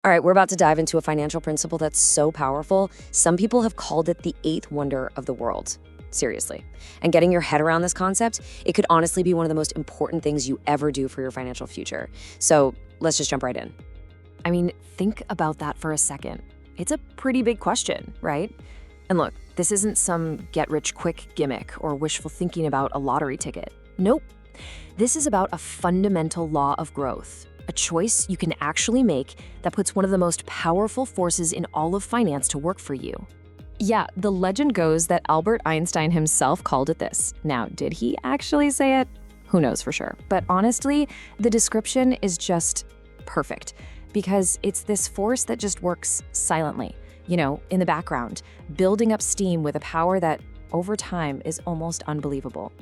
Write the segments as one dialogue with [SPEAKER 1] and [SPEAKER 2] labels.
[SPEAKER 1] All right, we're about to dive into a financial principle that's so powerful, some people have called it the eighth wonder of the world. Seriously. And getting your head around this concept, it could honestly be one of the most important things you ever do for your financial future. So let's just jump right in. I mean, think about that for a second. It's a pretty big question, right? And look, this isn't some get-rich-quick gimmick or wishful thinking about a lottery ticket. Nope. This is about a fundamental law of growth, a choice you can actually make that puts one of the most powerful forces in all of finance to work for you. Yeah, the legend goes that Albert Einstein himself called it this. Now, did he actually say it? Who knows for sure. But honestly, the description is just perfect because it's this force that just works silently, in the background, building up steam with a power that, over time, is almost unbelievable.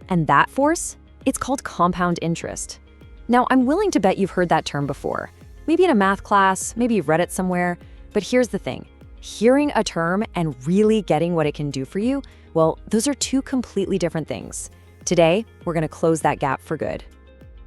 [SPEAKER 1] And that force? It's called compound interest. Now, I'm willing to bet you've heard that term before. Maybe in a math class, maybe you've read it somewhere. But here's the thing. Hearing a term and really getting what it can do for you, well, those are two completely different things. Today, we're going to close that gap for good.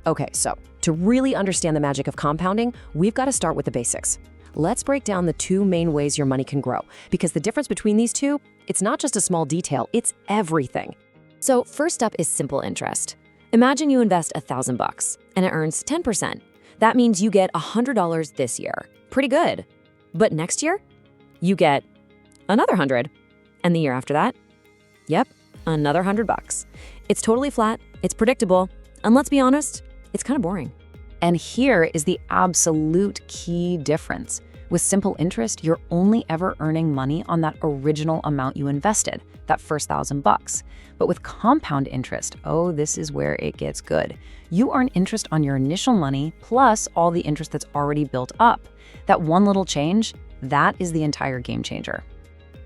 [SPEAKER 1] Okay, so to really understand the magic of compounding, we've got to start with the basics. Let's break down the two main ways your money can grow, because the difference between these two, it's not just a small detail, it's everything. So first up is simple interest. Imagine you invest $1,000 and it earns 10%. That means you get $100 this year. Pretty good. But next year, you get another 100. And the year after that, yep, another $100. It's totally flat, it's predictable, and let's be honest, it's kind of boring. And here is the absolute key difference. With simple interest, you're only ever earning money on that original amount you invested, that first $1,000. But with compound interest, oh, this is where it gets good. You earn interest on your initial money plus all the interest that's already built up. That one little change, that is the entire game changer.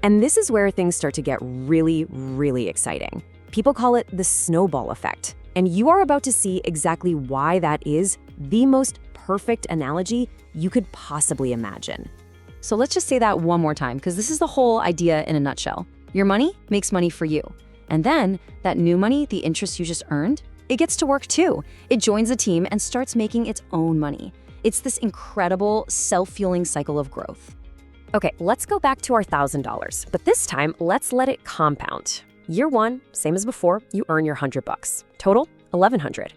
[SPEAKER 1] And this is where things start to get really, really exciting. People call it the snowball effect. And you are about to see exactly why that is the most perfect analogy you could possibly imagine. So let's just say that one more time, because this is the whole idea in a nutshell. Your money makes money for you. And then that new money, the interest you just earned, it gets to work too. It joins the team and starts making its own money. It's this incredible self-fueling cycle of growth. Okay, let's go back to our $1,000, but this time let's let it compound. Year one, same as before, you earn your $100. Total, $1,100.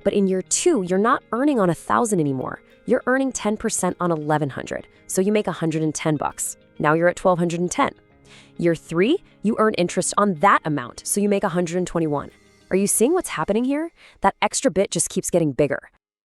[SPEAKER 1] But in year two, you're not earning on $1,000 anymore. You're earning 10% on $1,100, so you make $110. Now you're at $1,210. Year three, you earn interest on that amount, so you make $121. Are you seeing what's happening here? That extra bit just keeps getting bigger.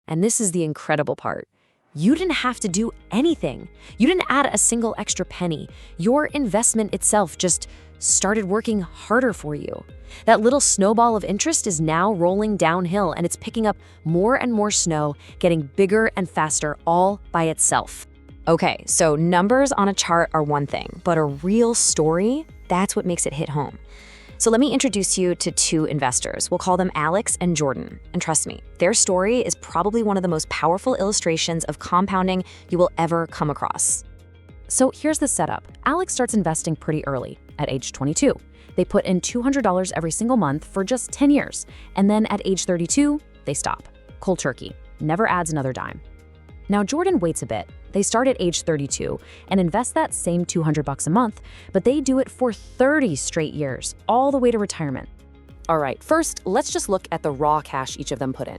[SPEAKER 1] And this is the incredible part. You didn't have to do anything. You didn't add a single extra penny. Your investment itself just started working harder for you. That little snowball of interest is now rolling downhill, and it's picking up more and more snow, getting bigger and faster all by itself. Okay, so numbers on a chart are one thing, but a real story, that's what makes it hit home. So let me introduce you to two investors. We'll call them Alex and Jordan. And trust me, their story is probably one of the most powerful illustrations of compounding you will ever come across. So here's the setup. Alex starts investing pretty early, at age 22. They put in $200 every single month for just 10 years. And then at age 32, they stop. Cold turkey. Never adds another dime. Now Jordan waits a bit. They start at age 32 and invest that same $200 a month, but they do it for 30 straight years, all the way to retirement. All right, first, let's just look at the raw cash each of them put in.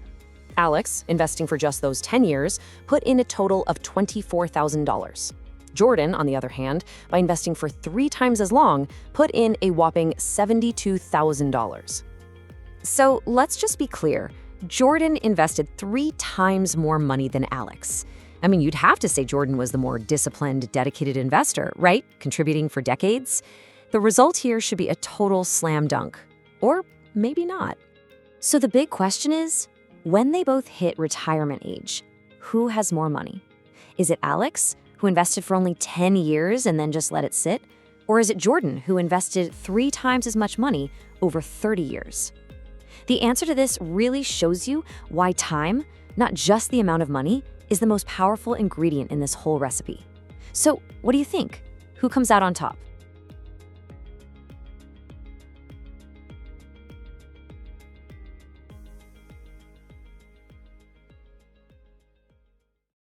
[SPEAKER 1] Alex, investing for just those 10 years, put in a total of $24,000. Jordan, on the other hand, by investing for 3 times as long, put in a whopping $72,000. So let's just be clear. Jordan invested 3 times more money than Alex. I mean, you'd have to say Jordan was the more disciplined, dedicated investor, right? Contributing for decades. The result here should be a total slam dunk. Or maybe not. So the big question is, when they both hit retirement age, who has more money? Is it Alex, who invested for only 10 years and then just let it sit? Or is it Jordan, who invested 3 times as much money over 30 years? The answer to this really shows you why time, not just the amount of money, is the most powerful ingredient in this whole recipe. So what do you think? Who comes out on top?